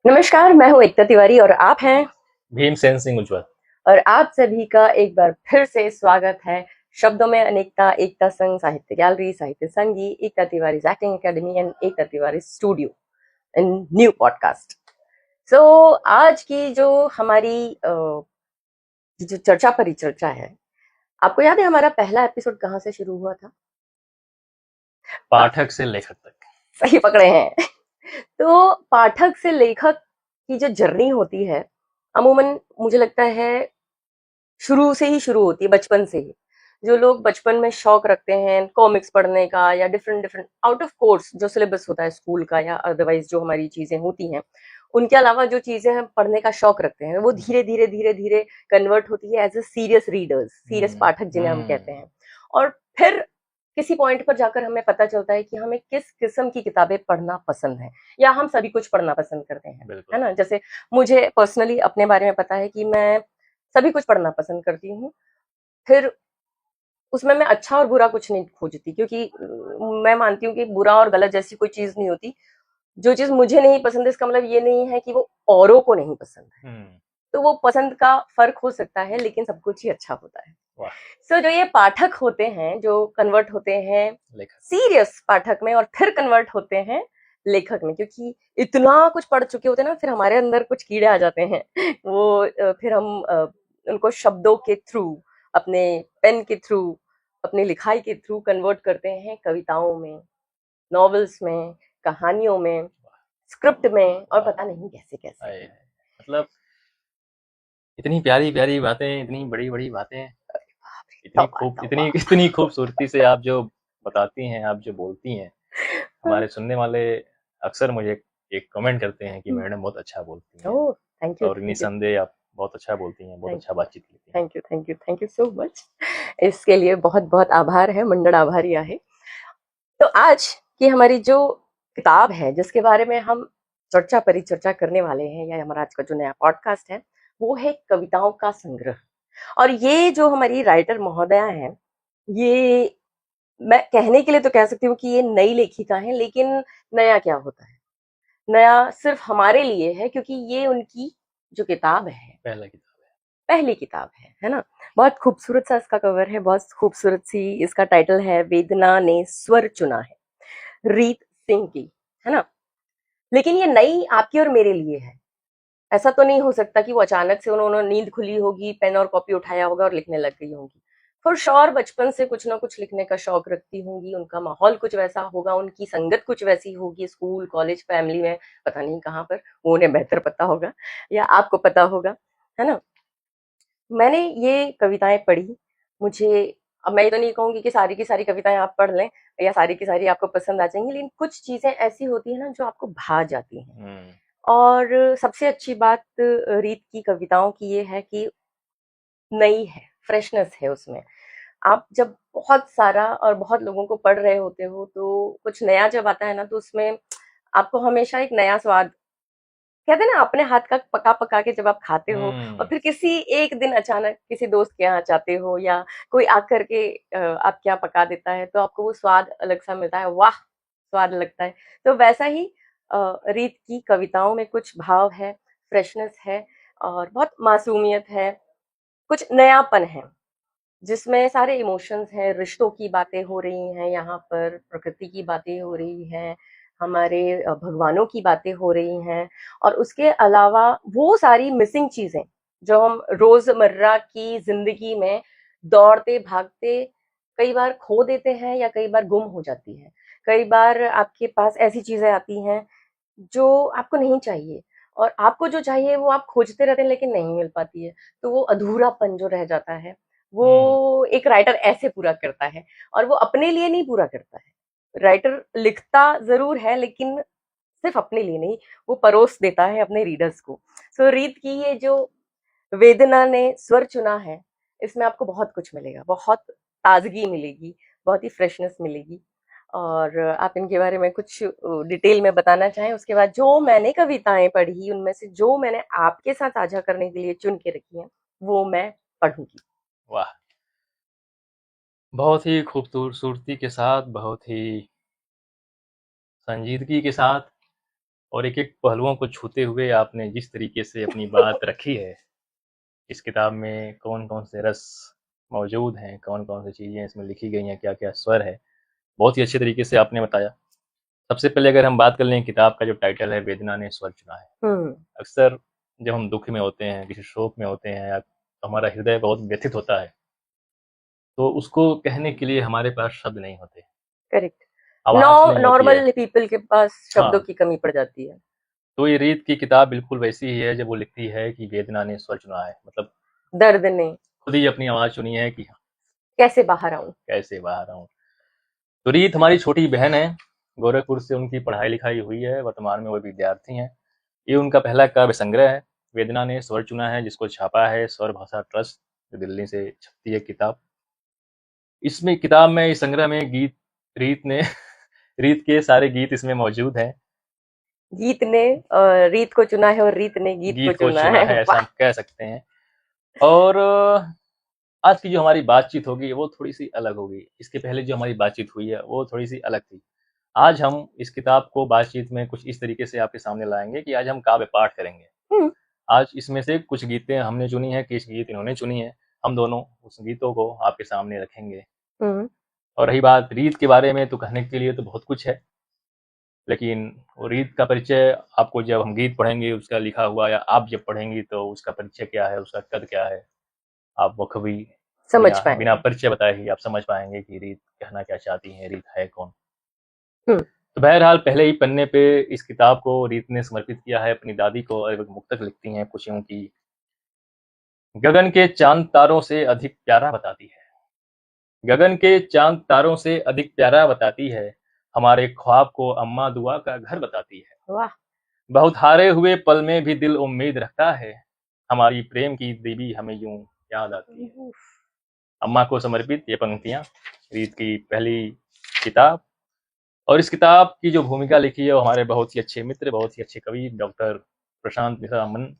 नमस्कार, मैं हूँ एकता तिवारी और आप हैं। भीमसेन सिंह उज्ज्वल। और आप सभी का एक बार फिर से स्वागत है शब्दों में अनेकता एकता संघ साहित्य gallery Sahitya Sangi Ekta Tiwari acting academy and Ekta Tiwari studio in new podcast. So आज की जो हमारी जो चर्चा परिचर्चा है, आपको याद है हमारा पहला एपिसोड कहाँ से शुरू हुआ था? पाठक से लेखक तक। सही पकड़े हैं। तो पाठक से लेखक की जो जर्नी होती है, अमूमन मुझे लगता है शुरू से ही शुरू होती है, बचपन से ही। जो लोग बचपन में शौक रखते हैं कॉमिक्स पढ़ने का या different different out of course जो सिलेबस होता है स्कूल का या अदरवाइज जो हमारी चीजें होती हैं, उनके अलावा जो चीजें हम पढ़ने का शौक रखते हैं वो धीरे धीरे धीरे धीरे कन्वर्ट होती है as a serious readers, serious hmm. पाठक जिन्हें हम कहते हैं। और फिर किसी पॉइंट पर जाकर हमें पता चलता है कि हमें किस किस्म की किताबें पढ़ना पसंद है, या हम सभी कुछ पढ़ना पसंद करते हैं, बिल्कुल। है ना। जैसे मुझे पर्सनली अपने बारे में पता है कि मैं सभी कुछ पढ़ना पसंद करती हूँ। फिर उसमें मैं अच्छा और बुरा कुछ नहीं खोजती, क्योंकि मैं मानती हूँ कि बुरा और गलत जैसी कोई चीज नहीं होती। जो चीज मुझे नहीं पसंद है इसका मतलब ये नहीं है कि वो औरों को नहीं पसंद है। हम्म। तो वो पसंद का फर्क हो सकता है, लेकिन सब कुछ ही अच्छा होता है। वाह। सो जो ये पाठक होते हैं जो कन्वर्ट होते हैं लेखक। सीरियस पाठक में और फिर कन्वर्ट होते हैं लेखक में, क्योंकि इतना कुछ पढ़ चुके होते हैं ना, फिर हमारे अंदर कुछ कीड़े आ जाते हैं। वो फिर हम उनको शब्दों के थ्रू, अपने पेन के थ्रू, अपनी लिखाई के थ्रू कन्वर्ट करते हैं कविताओं में, नॉवेल्स में, कहानियों में, स्क्रिप्ट में, और वाह। पता नहीं कैसे कैसे। आए, मतलब इतनी प्यारी प्यारी बातें, इतनी बड़ी बड़ी बातें, तौबा इतनी तौबा। इतनी खूबसूरती से आप जो बताती हैं, आप जो बोलती हैं। हमारे सुनने वाले अक्सर मुझे एक कमेंट करते हैं कि मैडम बहुत अच्छा बोलती हैं। ओह, थैंक यू और थैंक यू निसंदेह आप बहुत अच्छा बोलती हैं, बहुत थैंक अच्छा यू बातचीत करती हैं। Thank you thank you thank you so much. इसके लिए बहुत बहुत आभार है, मंडल आभारी आहे। तो आज की हमारी जो किताब है जिसके बारे में हम चर्चा परिचर्चा करने वाले हैं, या हमारा आज का जो नया पॉडकास्ट है, वो है कविताओं का संग्रह। और ये जो हमारी राइटर महोदया है, ये मैं कहने के लिए तो कह सकती हूँ कि ये नई लेखिका है, लेकिन नया क्या होता है, नया सिर्फ हमारे लिए है क्योंकि ये उनकी जो किताब है, पहला किताब है। पहली किताब है ना। बहुत खूबसूरत सा इसका कवर है, बहुत खूबसूरत सी इसका टाइटल है, वेदना ने स्वर चुना है, रीत सिंह की, है ना। लेकिन ये नई आपकी और मेरे लिए है। ऐसा तो नहीं हो सकता कि वो अचानक से उन्होंने नींद खुली होगी, पेन और कॉपी उठाया होगा और लिखने लग गई होंगी। फॉर श्योर बचपन से कुछ ना कुछ लिखने का शौक रखती होंगी, उनका माहौल कुछ वैसा होगा, उनकी संगत कुछ वैसी होगी, स्कूल कॉलेज फैमिली में, पता नहीं कहाँ पर, वो उन्हें बेहतर पता होगा या आपको पता होगा, है ना। मैंने ये कविताएं पढ़ी। मुझे, अब मैं ये तो नहीं कहूंगी कि सारी की सारी कविताएं आप पढ़ लें या सारी की सारी आपको पसंद आ जाएंगी, लेकिन कुछ चीजें ऐसी होती है ना जो आपको भा जाती हैं। हम्म। और सबसे अच्छी बात रीत की कविताओं की ये है कि नई है, फ्रेशनेस है उसमें। आप जब बहुत सारा और बहुत लोगों को पढ़ रहे होते हो तो कुछ नया जब आता है ना, तो उसमें आपको हमेशा एक नया स्वाद, कहते हैं ना, अपने हाथ का पका पका के जब आप खाते हो और हम्म। फिर किसी एक दिन अचानक किसी दोस्त के यहाँ जाते हो या कोई आकर के आपके यहाँ पका देता है, तो आपको वो स्वाद अलग सा मिलता है, वाह, स्वाद लगता है। तो वैसा ही रीत की कविताओं में कुछ भाव है, फ्रेशनेस है, और बहुत मासूमियत है, कुछ नयापन है, जिसमें सारे इमोशंस हैं, रिश्तों की बातें हो रही हैं, यहाँ पर प्रकृति की बातें हो रही हैं, हमारे भगवानों की बातें हो रही हैं, और उसके अलावा वो सारी मिसिंग चीजें जो हम रोजमर्रा की जिंदगी में दौड़ते भागते कई बार खो देते हैं या कई बार गुम हो जाती है। कई बार आपके पास ऐसी चीजें आती हैं जो आपको नहीं चाहिए, और आपको जो चाहिए वो आप खोजते रहते हैं लेकिन नहीं मिल पाती है। तो वो अधूरापन जो रह जाता है, वो हम्म। एक राइटर ऐसे पूरा करता है। और वो अपने लिए नहीं पूरा करता है, राइटर लिखता जरूर है लेकिन सिर्फ अपने लिए नहीं, वो परोस देता है अपने रीडर्स को। सो रीत की ये जो वेदना ने स्वर चुना है, इसमें आपको बहुत कुछ मिलेगा, बहुत ताजगी मिलेगी, बहुत ही फ्रेशनेस मिलेगी। और आप इनके बारे में कुछ डिटेल में बताना चाहें, उसके बाद जो मैंने कविताएं पढ़ी उनमें से जो मैंने आपके साथ साझा करने के लिए चुन के रखी हैं, वो मैं पढ़ूंगी। वाह। बहुत ही खूबसूरती के साथ, बहुत ही संजीदगी के साथ और एक-एक पहलुओं को छूते हुए आपने जिस तरीके से अपनी बात रखी है, इस किताब में कौन-कौन से रस मौजूद हैं, कौन-कौन सी चीज़ें इसमें लिखी गई हैं, क्या-क्या स्वर है, बहुत ही अच्छे तरीके से आपने बताया। सबसे पहले अगर हम बात कर लें किताब का जो टाइटल है वेदना ने स्वर चुना है। अक्सर जब हम दुःख में होते हैं, किसी शोक में होते हैं या तो हमारा हृदय बहुत व्यथित होता है, तो उसको कहने के लिए हमारे पास शब्द नहीं होते, करेक्ट। आवाज़ नहीं होती है। नॉर्मल पीपल के पास शब्दों हाँ, की कमी पड़ जाती है। तो ये रीत की किताब बिल्कुल वैसी ही है जब वो लिखती है कि वेदना ने स्वर चुना है, मतलब दर्द ने खुद ही अपनी आवाज़ चुनी है कि कैसे बाहर आऊँ? कैसे बाहर आऊँ। तो रीत हमारी छोटी बहन है, गोरखपुर से उनकी पढ़ाई-लिखाई हुई है, वर्तमान में वो विद्यार्थी हैं। ये उनका पहला काव्य संग्रह है, वेदना ने स्वर चुना है, जिसको छापा है स्वर भाषा ट्रस्ट, जो दिल्ली से छपती है किताब। इसमें किताब में इस संग्रह में गीत रीत ने रीत के सारे गीत इसमें मौजूद हैं। गीत ने रीत को चुना है और रीत ने गीत को गीत को चुना चुना है। है ऐसा वाह! हम कह सकते हैं। और आज की जो हमारी बातचीत होगी वो थोड़ी-सी अलग होगी। इसके पहले जो हमारी बातचीत हुई है वो थोड़ी-सी अलग थी। आज हम इस किताब को बातचीत में कुछ इस तरीके से आपके सामने लाएँगे कि आज हम काव्य पाठ करेंगे। हुँ, आज इसमें से कुछ गीतें हमने चुनी हैं, कुछ गीत इन्होंने चुनी हैं। हम दोनों उस गीतों को आपके सामने रखेंगे। हुँ, और रही बात रीत के बारे में तो कहने के लिए तो बहुत कुछ है, लेकिन वो रीत का परिचय आपको जब हम गीत पढ़ेंगे उसका लिखा हुआ या आप जब पढ़ेंगी तो उसका परिचय क्या है, उसका कद क्या है, आप बखूबी समझ बिना बिना पाएँगे। परिचय बताए ही आप समझ पाएँगे कि रीत कहना क्या चाहती है, रीत है कौन? हुँ, तो बहरहाल पहले ही पन्ने पे इस किताब को रीत ने समर्पित किया है अपनी दादी को और एक मुक्तक लिखती हैं कुछ यूँ कि गगन के चाँद तारों से अधिक प्यारा बताती है। गगन के चाँद तारों से अधिक प्यारा बताती है, हमारे ख्वाब को अम्मा दुआ का घर बताती है। वाह! बहुत हारे हुए पल में भी दिल उम्मीद रखता है, हमारी प्रेम की देवी हमें यूँ याद आती है। अम्मा को समर्पित ये पंक्तियाँ रीत की पहली किताब। और इस किताब की जो भूमिका लिखी है वो हमारे बहुत ही अच्छे मित्र, बहुत ही अच्छे कवि डॉक्टर प्रशांत मिश्रा अमन,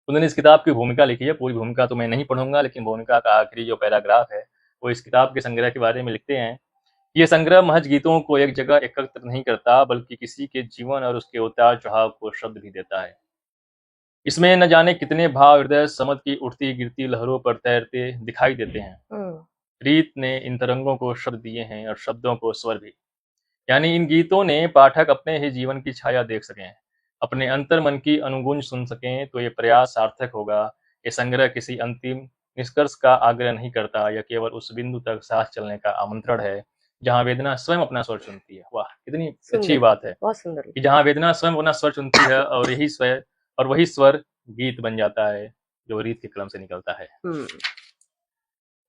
उन्होंने इस किताब की भूमिका लिखी है। पूरी भूमिका तो मैं नहीं पढ़ूँगा, लेकिन भूमिका का आखिरी जो पैराग्राफ है, वो इस किताब के संग्रह के बारे में लिखते हैं। ये संग्रह महज गीतों को एक जगह एकत्र नहीं करता, बल्कि किसी के जीवन और उसके उतार-चढ़ाव को शब्द भी देता है। इसमें न जाने कितने भाव हृदय समुद्र की उठती-गिरती लहरों पर तैरते दिखाई देते हैं। हुँ, रीत ने इन तरंगों को शब्द दिए हैं और शब्दों को स्वर भी। यानी इन गीतों ने पाठक अपने ही जीवन की छाया देख सकें, अपने अंतर्मन की अनुगूंज सुन सकें, तो ये प्रयास सार्थक होगा। ये संग्रह किसी अंतिम निष्कर्ष का आग्रह नहीं करता, यह केवल उस बिंदु तक साथ चलने का आमंत्रण है, जहाँ वेदना स्वयं अपना स्वर चुनती है। वाह! कितनी अच्छी सुंदर बात लिखा, है बहुत सुंदर कि लिखा। जहाँ वेदना स्वयं अपना स्वर चुनती है और वही स्वर गीत बन जाता है, जो रीत के कलम से निकलता है। हुँ,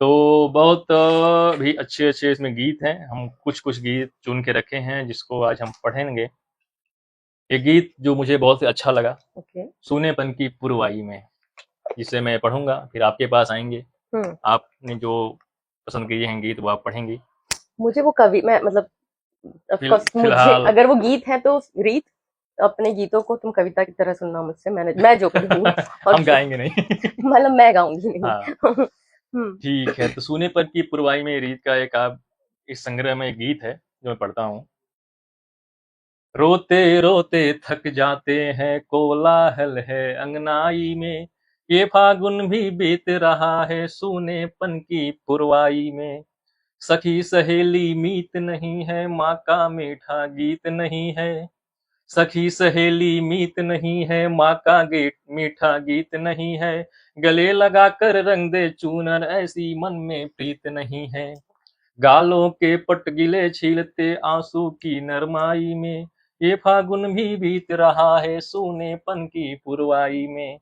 तो बहुत भी अच्छे-अच्छे इसमें गीत हैं। हम कुछ-कुछ गीत चुन के रखे हैं, जिसको आज हम पढ़ेंगे। एक गीत जो मुझे बहुत ही अच्छा लगा, ओके। सूनेपन की पुरवाई में, जिसे मैं पढ़ूँगा, फिर आपके पास आएँगे। हुँ, आपने जो पसंद किए हैं गीत, वो आप पढ़ेंगी। मुझे वो कवि मैं मतलब ऑफ कोर्स मुझे फिलहाल अगर वो गीत है तो रीत, अपने गीतों को तुम कविता की तरह सुनना मुझसे, मैं जो करूँगी और हम गाएँगे नहीं। मतलब मैं गाऊँगी हाँ, नहीं। हुँ, ठीक है। तो सूनेपन की पुरवाई में रीत का एक आप इस संग्रह में एक गीत है, जो मैं पढ़ता हूँ। रोते-रोते थक जाते हैं, कोलाहल है अंगनाई में, ये फागुन भी बीत रहा है सूनेपन की पुरवाई में। सखी सहेली मीत नहीं है, माँ का मीठा गीत नहीं है। सखी सहेली मीत नहीं है, माँ का गेट मीठा गीत नहीं है। गले लगा कर रंग दे चूनर, ऐसी मन में प्रीत नहीं है। गालों के पट गिले छीलते आंसू की नरमाई में, ये फागुन भी बीत रहा है सूनेपन की पुरवाई में।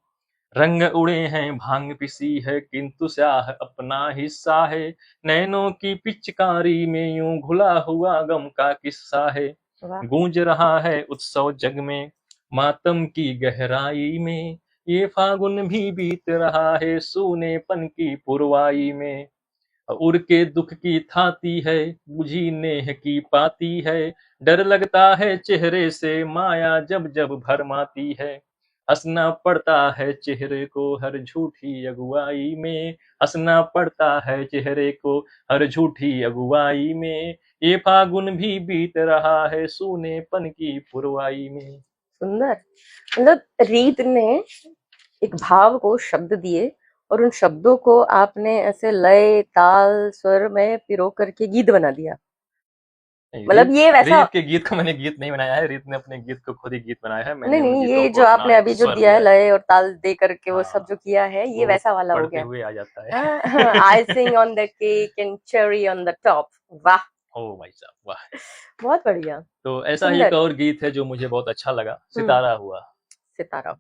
रंग उड़े हैं भांग पिसी है, किंतु स्याह अपना हिस्सा है। नैनों की पिचकारी में यूं घुला हुआ गम का किस्सा है। वाह! गूंज रहा है उत्सव जग में, मातम की गहराई में, ये फागुन भी बीत रहा है सूनेपन की पुरवाई में। उड़ के दुख की थाती है, बुझी नेह की पाती है। डर लगता है चेहरे से माया जब जब भरमाती है। हंसना पड़ता है चेहरे को हर झूठी अगुवाई में, हंसना पड़ता है चेहरे को हर झूठी अगुवाई में, ये फागुन भी बीत रहा है सूनेपन की पुरवाई में। सुंदर। मतलब रीत ने एक भाव को शब्द दिए और उन शब्दों को आपने ऐसे लय ताल स्वर में पिरो करके गीत बना दिया। नहीं, मतलब रीत ये वैसा रीत के गीत को मैंने गीत नहीं बनाया है, रीत ने अपने गीत को खुद ही गीत बनाया है, नहीं मैंने उन नहीं, गीतों ये को जो अपना आपने एक अभी जो स्वर दिया है दिया है। लय और ताल दे करके वो सब हाँ, जो किया है ये वो वैसा वाला हो पढ़ते गया। हुए आ जाता है। Icing on the cake and cherry on the top. वाह, ओ भाई साहब वाह। बहुत बढ़िया। तो ऐसा ही एक सुंदर। और गीत है जो मुझे बहुत अच्छा लगा, हम्म। सितारा हुआ। सितारा।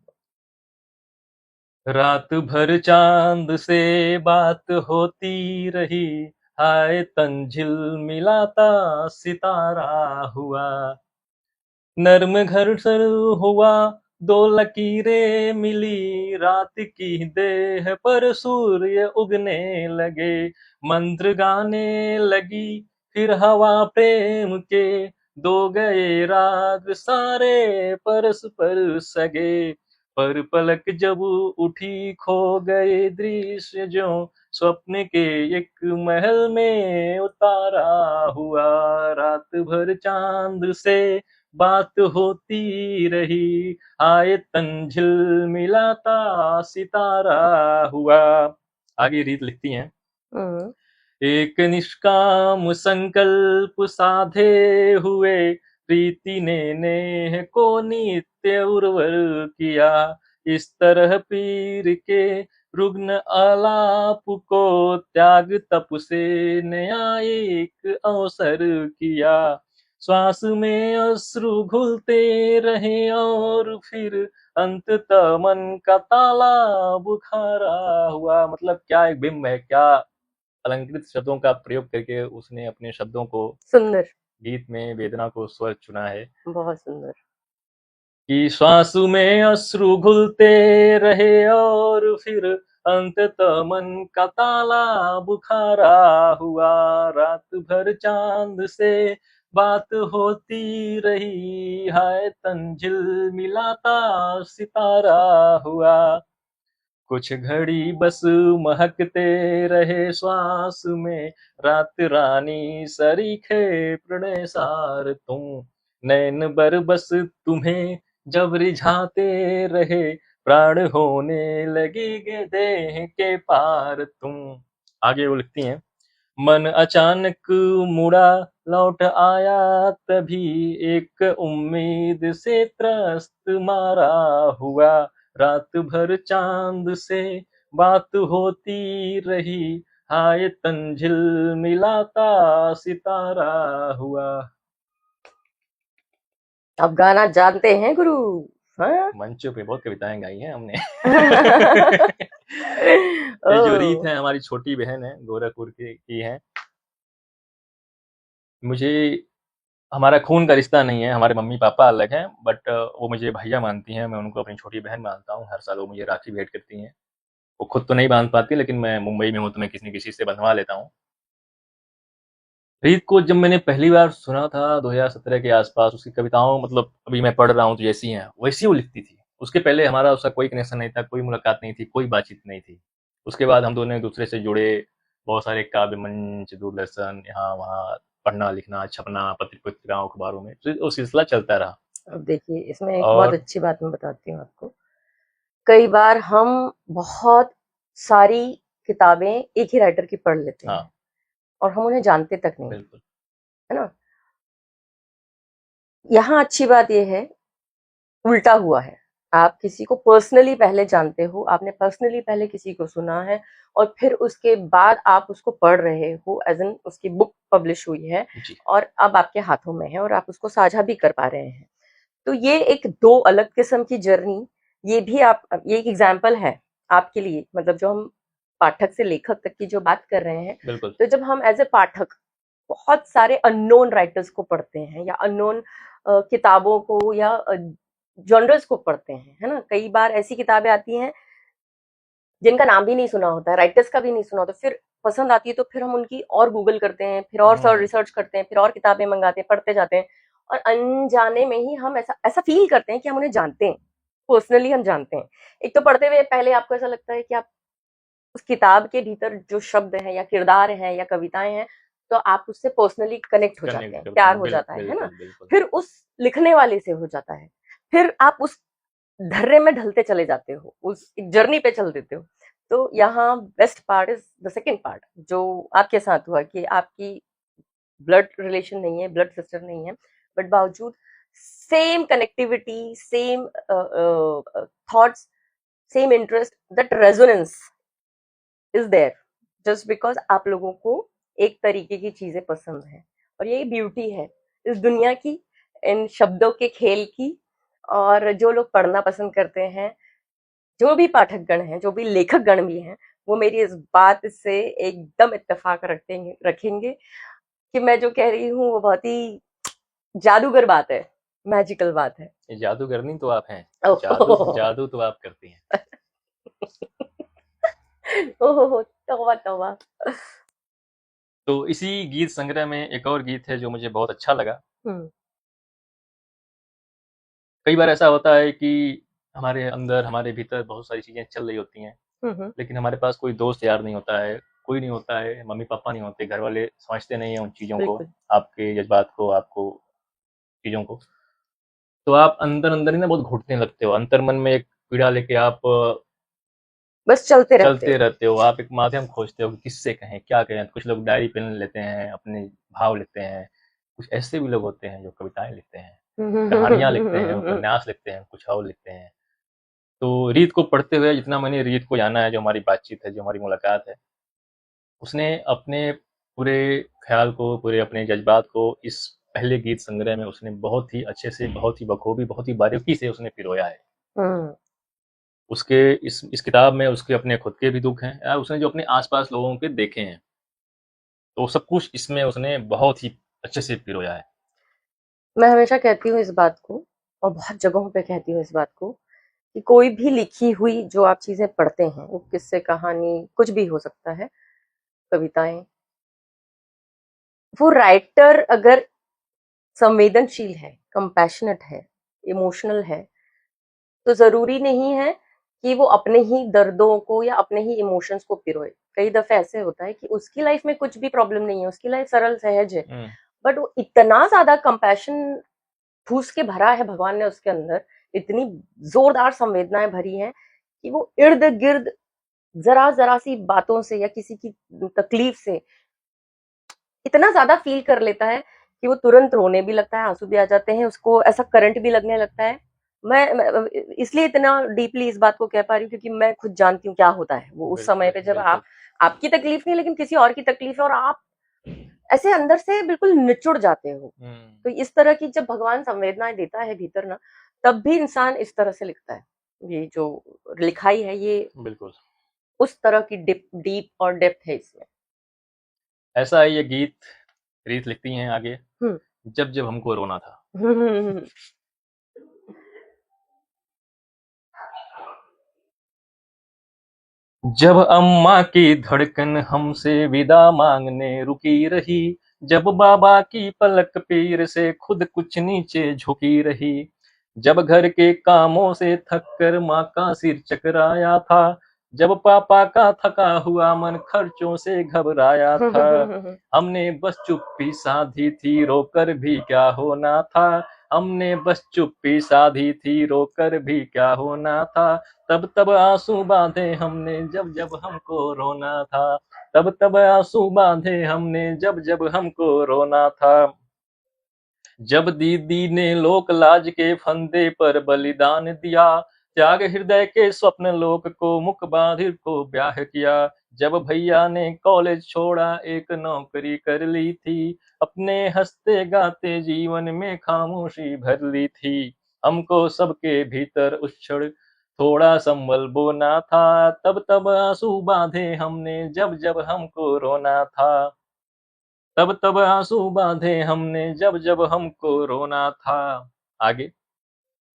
रात भर चांद से बात होती रही, हाय तंझिल मिलाता सितारा हुआ। नर्म घर सर हुआ, दो लकीरें मिली, रात की देह पर सूर्य उगने लगे। मंत्र गाने लगी फिर हवा प्रेम के, दो गए राग सारे परस्पर सगे। पर पलक जब उठी खो गए दृश्य जो, स्वप्न के एक महल में उतारा हुआ। रात भर चांद से बात होती रही, आए तंझिल मिलाता सितारा हुआ। आगे रीत लिखती हैं, हम्म। एक निष्काम संकल्प साधे हुए, प्रीति ने नेह को नित्य उर्वर किया। इस तरह पीर के रुग्ण आलाप को त्याग तप से न्यायिक अवसर किया। श्वास में अश्रु घुलते रहे और फिर अंततः मन का ताला बुखारा हुआ। मतलब क्या एक बिंब है, क्या अलंकृत शब्दों का प्रयोग करके उसने अपने शब्दों को, सुंदर। गीत में वेदना को स्वर चुना है बहुत सुंदर। कि श्वास में अश्रु घुलते रहे और फिर अंततः मन का ताला बुखारा हुआ। रात भर चांद से बात होती रही, हाय तंजिल मिलाता सितारा हुआ। कुछ घड़ी बस महकते रहे श्वास में, रात रानी सरीखे प्रणय सार तुम। नैन बर बस तुम्हें जब रिझाते रहे, प्राण होने लगी गे देह के पार तुम। आगे वो लिखती हैं, मन अचानक मुड़ा लौट आया तभी, एक उम्मीद से त्रस्त मारा हुआ। रात भर चांद से बात होती रही, हाय तंझिल मिलाता सितारा हुआ। आप गाना जानते हैं गुरु? हाँ। मंचों पे बहुत कविताएं गाई हैं हमने। ये जो रीत ओ। है हमारी छोटी बहन है, गोरखपुर की है। मुझे, हमारा खून का रिश्ता नहीं है, हमारे मम्मी पापा अलग हैं, बट वो मुझे भैया मानती हैं, मैं उनको अपनी छोटी बहन मानता हूँ। हर साल वो मुझे राखी भेंट करती हैं। वो खुद तो नहीं बांध पाती, लेकिन मैं मुंबई में हूँ तो मैं किसी न किसी से बंधवा लेता हूँ। रीत को जब मैंने पहली बार सुना था 2017 के आसपास, उसकी कविताओं मतलब अभी मैं पढ़ रहा हूँ तो जैसी हैं वैसी वो लिखती थी। उसके पहले हमारा उसका कोई कनेक्शन नहीं था, कोई मुलाकात नहीं थी, कोई बातचीत नहीं थी। उसके बाद हम दोनों एक दूसरे से जुड़े, बहुत सारे काव्य मंच, दूरदर्शन, यहाँ वहाँ, पढ़ना लिखना, छपना, पत्र पत्रिकाओं अखबारों में, तो वो सिलसिला चलता रहा। अब देखिए इसमें एक बहुत और अच्छी बात मैं बताती हूँ आपको। कई बार हम बहुत सारी किताबें एक ही राइटर की पढ़ लेते हैं हाँ, और हम उन्हें जानते तक नहीं, बिल्कुल। है ना? यहाँ अच्छी बात यह है, उल्टा हुआ है। आप किसी को पर्सनली पहले जानते हो, आपने पर्सनली पहले किसी को सुना है और फिर उसके बाद आप उसको पढ़ रहे हो, एज इन उसकी बुक पब्लिश हुई है जी, और अब आपके हाथों में है और आप उसको साझा भी कर पा रहे हैं। तो ये एक दो अलग किस्म की जर्नी, ये भी आप, ये एक एग्जाम्पल है आपके लिए। मतलब जो हम पाठक से लेखक तक की जो बात कर रहे हैं, बिल्कुल। तो जब हम एज ए पाठक बहुत सारे अननोन राइटर्स को पढ़ते हैं या अननोन किताबों को या जॉनर्स को पढ़ते हैं, है ना? कई बार ऐसी किताबें आती हैं जिनका नाम भी नहीं सुना होता है, राइटर्स का भी नहीं सुना होता, फिर पसंद आती है तो फिर हम उनकी और गूगल करते हैं, फिर और हुँ, रिसर्च करते हैं, फिर और किताबें मंगाते हैं, पढ़ते जाते हैं और अनजाने में ही हम ऐसा ऐसा फील करते हैं कि हम उन्हें जानते हैं। पर्सनली हम जानते हैं। एक तो पढ़ते हुए पहले आपको ऐसा लगता है कि आप उस किताब के भीतर जो शब्द हैं या किरदार हैं या कविताएं हैं, तो आप उससे पर्सनली कनेक्ट हो जाते कनेक्ट हैं, करते प्यार हैं। हो जाता है ना? बिल्कुल, बिल्कुल। फिर उस लिखने वाले से हो जाता है, फिर आप उस धर्रे में ढलते चले जाते हो, उस जर्नी पे चल देते हो। तो यहाँ best part is the second part, जो आपके साथ हुआ कि आपकी ब्लड रिलेशन नहीं है, ब्लड सिस्टर नहीं है, बट बावजूद same connectivity, same thoughts, same interest, that resonance is there, just because आप लोगों को एक तरीके की चीजें पसंद है। और यही ब्यूटी है इस दुनिया की, इन शब्दों के खेल की। और जो लोग पढ़ना पसंद करते हैं, जो भी पाठक गण हैं, जो भी लेखक गण भी हैं, वो मेरी इस बात से एकदम इत्तेफाक रखेंगे कि मैं जो कह रही हूँ वो बहुत ही जादूगर बात है, मैजिकल बात है। ये जादूगरनी तो आप हैं। जादू ओह जादू तो आप करती हैं। ओह, तौबा तौबा। तो इसी गीत संग्रह में एक और गीत है जो मुझे बहुत अच्छा लगा। हम्म। कई बार ऐसा होता है कि हमारे अंदर, हमारे भीतर बहुत सारी चीज़ें चल रही होती हैं, हम्म। लेकिन हमारे पास कोई दोस्त यार नहीं होता है, कोई नहीं होता है, मम्मी-पापा नहीं होते, घर वाले समझते नहीं हैं उन चीज़ों को, बिल्कुल। आपके जज़्बात को, आपको चीज़ों को। तो आप अंदर-अंदर ही ना बहुत घुटने लगते हो, अंतर्मन में एक पीड़ा लेके आप बस चलते रहते चलते हो। रहते हो, आप एक माध्यम खोजते हो कि किससे कहें, क्या कहें? कुछ लोग डायरी पेन लेते हैं, अपने भाव लिखते हैं, कुछ ऐसे भी लोग होते हैं जो कविताएँ लिखते हैं, कहानियाँ लिखते हैं, उपन्यास लिखते हैं, कुछ और लिखते हैं। तो रीत को पढ़ते हुए जितना मैंने रीत को जाना है, जो हमारी बातचीत है, जो हमारी मुलाकात है, उसने अपने पूरे ख़्याल को, पूरे अपने जज़्बात को इस पहले गीत संग्रह में उसने बहुत ही अच्छे से, बहुत ही बखूबी, बहुत ही बारीकी से उसने पिरोया है। हम्म। उसके इस किताब में उसके अपने खुद के भी दुःख हैं, उसने जो अपने आस-पास लोगों के देखे हैं, तो सब कुछ इसमें उसने बहुत ही अच्छे से पिरोया है। मैं हमेशा कहती हूँ इस बात को, और बहुत जगहों पे कहती हूँ इस बात को, कि कोई भी लिखी हुई जो आप चीजें पढ़ते हैं, वो किस्से, कहानी, कुछ भी हो सकता है, कविताएं, वो राइटर अगर संवेदनशील है, कंपैशनेट है, इमोशनल है, तो जरूरी नहीं है कि वो अपने ही दर्दों को या अपने ही इमोशंस को पिरोए। कई दफे ऐसे होता है कि उसकी लाइफ में कुछ भी प्रॉब्लम नहीं है, उसकी लाइफ सरल सहज है, हुँ, बट वो इतना ज्यादा कंपैशन ठूस के भरा है भगवान ने उसके अंदर, इतनी जोरदार संवेदनाएं भरी हैं कि वो इर्द गिर्द जरा जरा सी बातों से या किसी की तकलीफ से इतना ज्यादा फील कर लेता है कि वो तुरंत रोने भी लगता है, आंसू भी आ जाते हैं, उसको ऐसा करंट भी लगने लगता है। मैं इसलिए इतना डीपली इस बात को कह पा रही हूँ क्योंकि मैं खुद जानती हूँ क्या होता है वो उस समय बिल्कुल, पे, जब बिल्कुल। आप, आपकी तकलीफ नहीं लेकिन किसी और की तकलीफ है और आप ऐसे अंदर से बिल्कुल निचुड़ जाते हो। हुँ, तो इस तरह की जब भगवान संवेदनाएं देता है भीतर ना, तब भी इंसान इस तरह से लिखता है। ये जो लिखाई है ये बिल्कुल। उस तरह की डीप और डेप्थ है इसमें। ऐसा है ये गीत, रीत लिखती हैं आगे, हम्म। जब-जब हमको रोना था। हम्म। जब अम्मा की धड़कन हमसे विदा मांगने रुकी रही, जब बाबा की पलक पीर से खुद कुछ नीचे झुकी रही, जब घर के कामों से थक कर माँ का सिर चकराया था, जब पापा का थका हुआ मन खर्चों से घबराया था, हमने बस चुप्पी साधी थी रोकर भी क्या होना था, हमने बस चुप्पी साधी थी रोकर भी क्या होना था, तब तब आंसू बांधे हमने जब जब हमको रोना था, तब तब आंसू बांधे हमने जब जब हमको रोना था, जब दीदी ने लोक लाज के फंदे पर बलिदान दिया, त्याग हृदय के स्वप्न लोक को मुख बाधिर को ब्याह किया, जब भैया ने कॉलेज छोड़ा एक नौकरी कर ली थी, अपने हंसते गाते जीवन में खामोशी भर ली थी, हमको सबके भीतर उस क्षण थोड़ा संबल बोना था, तब तब आंसू बांधे हमने जब जब हमको रोना था, तब तब आंसू बांधे हमने जब जब हमको रोना था। आगे,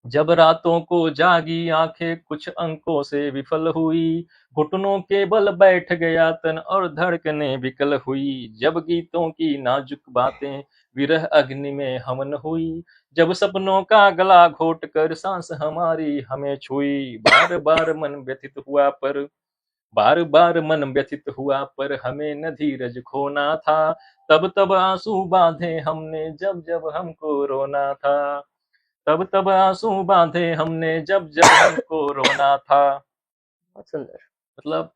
जब रातों को जागी आंखें कुछ अंकों से विफल हुई, घुटनों के बल बैठ गया तन और धड़कनें विकल हुई। जब गीतों की नाजुक बातें विरह अग्नि में हवन हुई, जब सपनों का गला घोट कर सांस हमारी हमें छुई। बार बार मन व्यथित हुआ पर हमें न धीरज खोना था। तब तब आंसू बांधे हमने जब जब हमको रोना था। तब तब आंसू बांधे हमने जब जब हमको रोना था। बहुत सुंदर। मतलब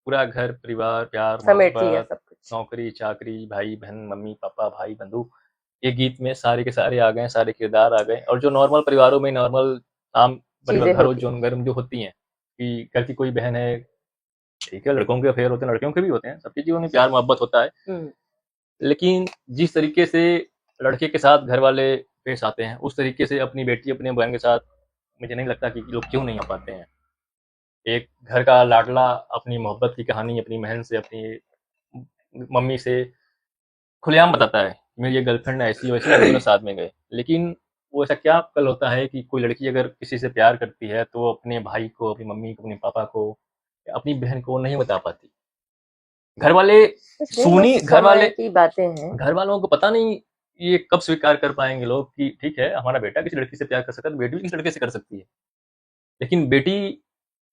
पूरा घर परिवार, प्यार समेट लिया मोहब्बत, सब कुछ। नौकरी चाकरी, भाई बहन, मम्मी पापा, भाई बंधु, ये गीत में सारे के सारे आ गए, सारे किरदार आ गए। और जो नॉर्मल परिवारों में नॉर्मल आम चीजें घरों होती जो हैं। घर में जो होती हैं कि घर की कोई बहन है, ठीक है, लड़कों के अफेयर होते हैं, लड़कियों के भी होते हैं, सबके जीवन में प्यार मोहब्बत होता है। लेकिन जिस तरीके से लड़के के साथ घर वाले पेश आते हैं, उस तरीके से अपनी बेटी अपने बहन के साथ मुझे नहीं लगता कि लोग क्यों नहीं आ पाते हैं। एक घर का लाडला अपनी मोहब्बत की कहानी अपनी बहन से, अपनी मम्मी से खुलेआम बताता है, मेरी ये गर्लफ्रेंड ऐसी वैसी, हम दोनों साथ में गए। लेकिन वो ऐसा क्या कल होता है कि कोई लड़की अगर किसी से प्यार करती है तो वो अपने भाई को, अपनी मम्मी को, अपने पापा को, अपनी बहन को नहीं बता पाती। घर वाले कुछ नहीं, वो समय की बातें हैं। घर वालों को पता नहीं ये कब स्वीकार कर पाएंगे लोग कि ठीक है, हमारा बेटा किसी लड़की से प्यार कर सकता है तो बेटी भी किसी लड़के से कर सकती है। लेकिन बेटी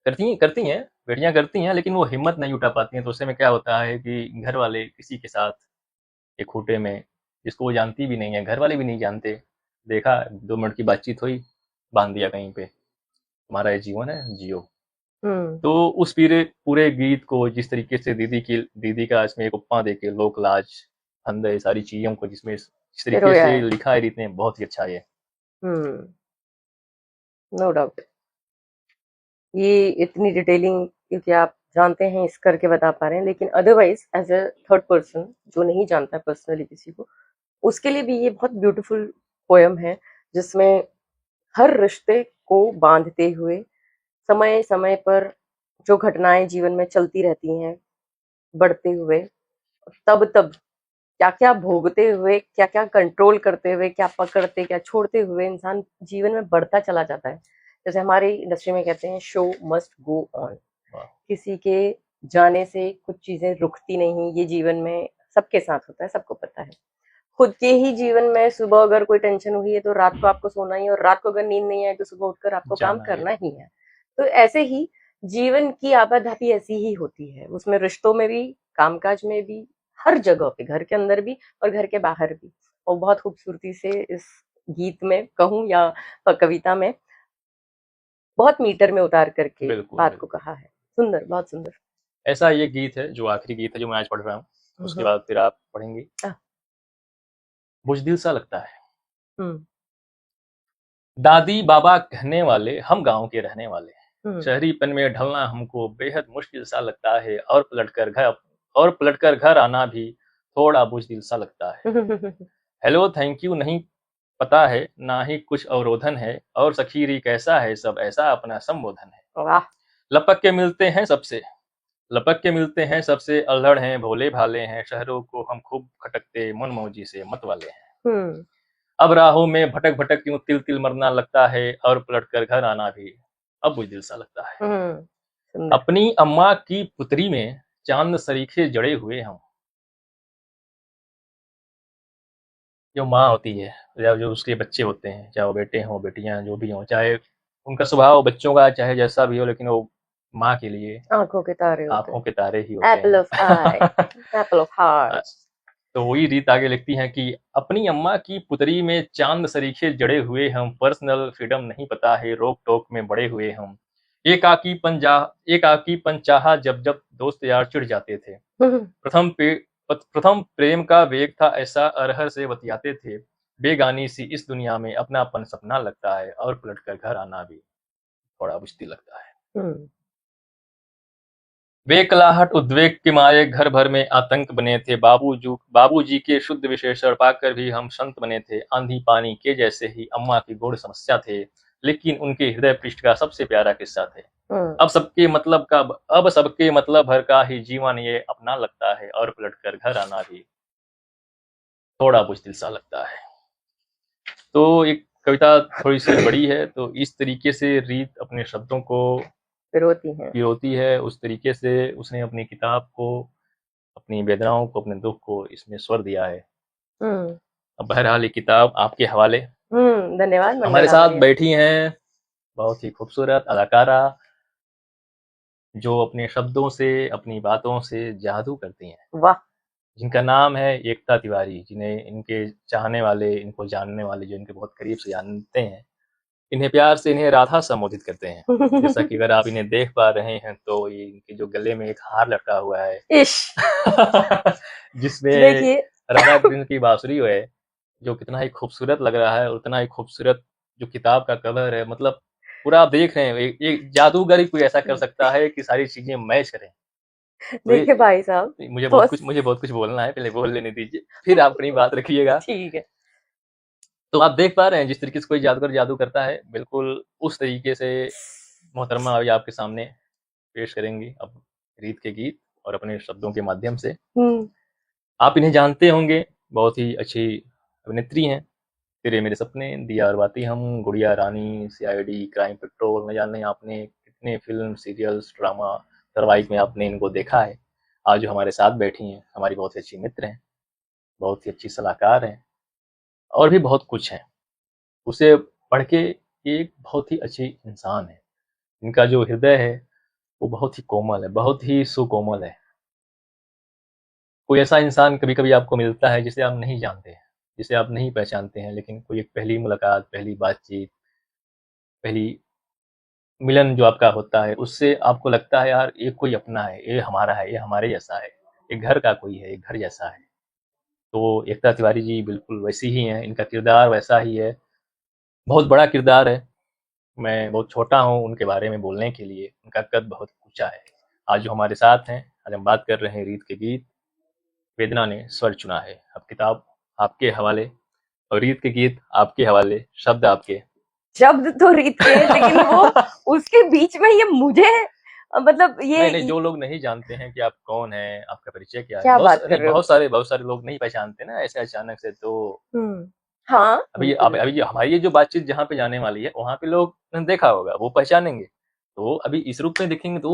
करती हैं, बेटियां करती हैं, लेकिन वो हिम्मत नहीं उठा पाती हैं। तो उससे में क्या होता है कि घर वाले किसी के साथ एक खूटे में, जिसको वो जानती भी नहीं है, घर वाले भी नहीं जानते, देखा 2 मिनट की बातचीत हुई, बांध दिया कहीं पे, हमारा ये जीवन है, जियो। तो उस पूरे पूरे गीत को जिस तरीके से दीदी का इसमें एक उपमा देके लोक लाज, फंदे, सारी चीजों को जिसमें जिस तरीके रोया से है। लिखा है रीत ने, बहुत ही अच्छा है। No doubt. ये इतनी डिटेलिंग क्योंकि आप जानते हैं इस करके बता पा रहे हैं, लेकिन otherwise as a third person जो नहीं जानता पर्सनली किसी को, उसके लिए भी ये बहुत ब्यूटीफुल पोयम है, जिसमें हर रिश्ते को बांधते हुए समय समय पर जो घटनाएं जीवन में चलती रहती हैं बढ़ते हुए, तब तब क्या क्या भोगते हुए, क्या क्या कंट्रोल करते हुए, क्या पकड़ते क्या छोड़ते हुए इंसान जीवन में बढ़ता चला जाता है। जैसे हमारी इंडस्ट्री में कहते हैं शो मस्ट गो ऑन। किसी के जाने से कुछ चीजें रुकती नहीं, ये जीवन में सबके साथ होता है, सबको पता है। खुद के ही जीवन में सुबह अगर कोई टेंशन हुई है तो रात को आपको सोना ही, और रात को अगर नींद नहीं आए तो सुबह उठकर आपको काम करना ही है। तो ऐसे ही जीवन की आपाधापी ऐसी ही होती है, उसमें रिश्तों में भी, कामकाज में भी, हर जगह पे, घर के अंदर भी और घर के बाहर भी। और बहुत खूबसूरती से इस गीत में कहूं या कविता में बहुत मीटर में उतार करके बात को कहा है। सुंदर, बहुत सुंदर। ऐसा ये गीत है जो आखिरी गीत है जो मैं आज पढ़ रहा हूँ, उसके बाद फिर आप पढ़ेंगी। बुझदिल सा लगता है। दादी बाबा कहने वाले हम गांव के रहने वाले, शहरीपन में ढलना हमको बेहद मुश्किल सा लगता है, और पलटकर घर आना भी थोड़ा बुझदिल सा लगता है। हेलो थैंक यू नहीं पता है, ना ही कुछ अवरोधन है, और सखीरी कैसा है सब ऐसा अपना संबोधन है। वाह। लपक के मिलते हैं सबसे, अल्हड़ हैं भोले भाले हैं, शहरों को हम खूब खटकते मन मौजी से मत वाले हैं। अब राहों में भटक भटक यूं तिल तिल मरना लगता है, और पलटकर घर आना भी अब बुझदिल सा लगता है। अपनी अम्मा की पुतरी में चांद सरीखे जड़े हुए हम। जो माँ होती है या जो उसके बच्चे होते हैं, चाहे वो बेटे हों बेटियां जो भी हों, चाहे उनका स्वभाव बच्चों का चाहे जैसा भी हो, लेकिन वो माँ के लिए आंखों के तारे होते हैं, आंखों के तारे ही होते Apple of I, Apple of heart. तो वही रीत आगे लिखती हैं कि अपनी अम्मा की पुतरी में चांद सरीखे जड़े हुए हम, पर्सनल फ्रीडम नहीं पता है, रोक टोक में बड़े हुए हम। एकाकीपन चाहा जब जब दोस्त यार चिढ़ जाते थे। प्रथम प्रेम का वेग था ऐसा, अरहर से बतियाते थे। बेगानी सी इस दुनिया में अपनापन सपना लगता है, और पलटकर घर आना भी थोड़ा मुश्किल लगता है। बेकलाहट उद्वेग के मारे घर भर में आतंक बने थे, बाबूजी के शुद्ध विशेषण पाकर भी हम संत बने थे। आंधी पानी के जैसे ही अम्मा की गूढ़ समस्या थे, लेकिन उनके हृदय पृष्ठ का सबसे प्यारा किस्सा थे। अब सबके मतलब भर का ही जीवन ये अपना लगता है, और पलटकर घर आना भी थोड़ा बुझदिल सा लगता है। तो एक कविता थोड़ी सी बड़ी है, तो इस तरीके से रीत अपने शब्दों को पिरोती है, उस तरीके से उसने अपनी किताब को, अपनी वेदनाओं को, अपने दुख को इसमें स्वर दिया है। अब बहरहाल ये किताब आपके हवाले। धन्यवाद। हमारे साथ बैठी हैं बहुत ही खूबसूरत अदाकारा, जो अपने शब्दों से, अपनी बातों से जादू करती हैं। वाह। जिनका नाम है एकता तिवारी, जिन्हें इनके चाहने वाले, इनको जानने वाले, जो इनके बहुत करीब से जानते हैं, इन्हें प्यार से इन्हें राधा संबोधित करते हैं। जैसा कि अगर आप इन्हें देख पा रहे हैं तो ये इनके जो गले में एक हार लटका हुआ है जिसमें राधा कृष्ण की बांसुरी है, जो कितना ही खूबसूरत लग रहा है, उतना ही खूबसूरत जो किताब का कवर है, मतलब पूरा आप देख रहे हैं, एक जादूगर ही कोई ऐसा कर सकता है कि सारी चीजें मैच करें। देखिए भाई साहब, मुझे बहुत कुछ बोलना है, पहले बोल लेने दीजिए, फिर आप अपनी बात रखिएगा। ठीक है। तो आप देख पा रहे हैं जिस तरीके से कोई जादूगर जादू करता है, बिल्कुल उस तरीके से मोहतरमा अभी आपके सामने पेश करेंगी अब रीत के गीत और अपने शब्दों के माध्यम से। आप इन्हें जानते होंगे, बहुत ही अच्छी अभिनेत्री हैं। तेरे मेरे सपने, दिया और बाती हम, गुड़िया रानी, सीआईडी, क्राइम पेट्रोल, न जाने आपने कितने फिल्म, सीरियल्स, ड्रामा, धारावाहिक में आपने इनको देखा है। आज जो हमारे साथ बैठी हैं, हमारी बहुत ही अच्छी मित्र हैं, बहुत ही अच्छी सलाहकार हैं, और भी बहुत कुछ है। उसे पढ़ के एक बहुत ही अच्छी इंसान है। इनका जो हृदय है वो बहुत ही कोमल है, बहुत ही सुकोमल है। कोई ऐसा इंसान कभी कभी आपको मिलता है जिसे आप नहीं जानते हैं, जिसे आप नहीं पहचानते हैं, लेकिन कोई एक पहली मुलाकात, पहली बातचीत, पहली मिलन जो आपका होता है, उससे आपको लगता है यार ये कोई अपना है, ये हमारा है, ये हमारे जैसा है, ये घर का कोई है, ये घर जैसा है। तो एकता तिवारी जी बिल्कुल वैसी ही हैं, इनका किरदार वैसा ही है, बहुत बड़ा किरदार है। मैं बहुत छोटा हूँ उनके बारे में बोलने के लिए, उनका कद बहुत ऊंचा है। आज जो हमारे साथ हैं, आज हम बात कर रहे हैं रीत के गीत, वेदना ने स्वर चुना है। अब किताब आपके हवाले और रीत के गीत आपके हवाले, शब्द आपके। शब्द तो रीत के, लेकिन वो उसके बीच में ये मुझे, मतलब ये नहीं, जो लोग नहीं जानते हैं कि आप कौन हैं, आपका परिचय क्या क्या है, बात कर रहे हो? बहुत सारे लोग नहीं पहचानते ना ऐसे अचानक से। तो हाँ, अभी हमारी ये जो बातचीत जहाँ पे जाने वाली है, वहाँ पे लोग देखा होगा, वो पहचानेंगे। तो अभी इस रूप में देखेंगे तो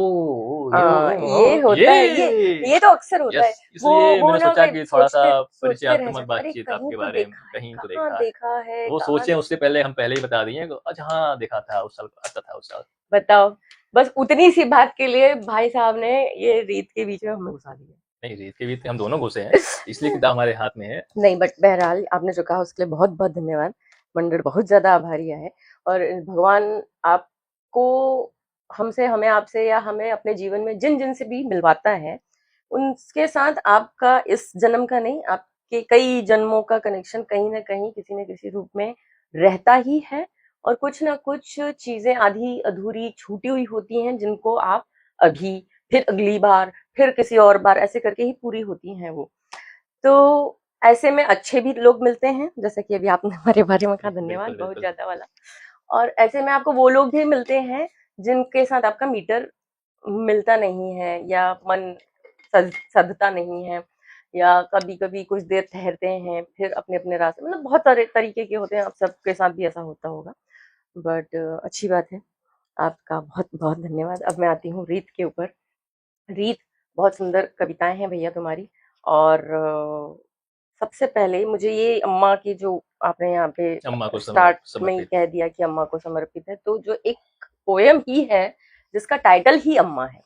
ये होता है, ये तो अक्सर होता है। इसलिए मैंने सोचा कि थोड़ा सा परिचयात्मक अरे बातचीत कहीं आपके तो बारे में, देखा है, कहीं तो कहाँ देखा है, वो कहाँ सोचे उससे पहले हम पहले ही बता दिए, अच्छा हाँ देखा था उस साल, आता था उस साल। बताओ, बस उतनी सी बात के लिए भाई साहब ने ये रीत के बीच में हमें घुसा दिया। नहीं, रीत के बीच हम दोनों घुसे हैं, इसलिए किताब हमारे हाथ में है। नहीं, बट बहरहाल आपने जो कहा उसके लिए बहुत बहुत धन्यवाद। मंडल बहुत ज्यादा आभारी है, और भगवान आपको हमसे, हमें आपसे, या हमें अपने जीवन में जिन जिन से भी मिलवाता है, उनके साथ आपका इस जन्म का नहीं, आपके कई जन्मों का कनेक्शन कहीं ना कहीं किसी न किसी रूप में रहता ही है। और कुछ ना कुछ चीजें आधी अधूरी छूटी हुई होती हैं, जिनको आप अभी, फिर अगली बार, फिर किसी और बार, ऐसे करके ही पूरी होती हैं वो। तो ऐसे में अच्छे भी लोग मिलते हैं, जैसा कि अभी आपने हमारे बारे में कहा, धन्यवाद बहुत ज्यादा वाला। और ऐसे में आपको वो लोग भी मिलते हैं जिनके साथ आपका मीटर मिलता नहीं है, या मन सधता नहीं है, या कभी कभी कुछ देर ठहरते हैं, फिर अपने अपने रास्ते, मतलब बहुत सारे तरीके के होते हैं, आप सबके साथ भी ऐसा होता होगा। बट अच्छी बात है, आपका बहुत बहुत धन्यवाद। अब मैं आती हूँ रीत के ऊपर। रीत, बहुत सुंदर कविताएं हैं भैया तुम्हारी। और सबसे पहले मुझे ये अम्मा की, जो आपने यहाँ पे स्टार्ट में ही कह दिया कि अम्मा को समर्पित है, तो जो एक पोयम ही है जिसका टाइटल ही अम्मा है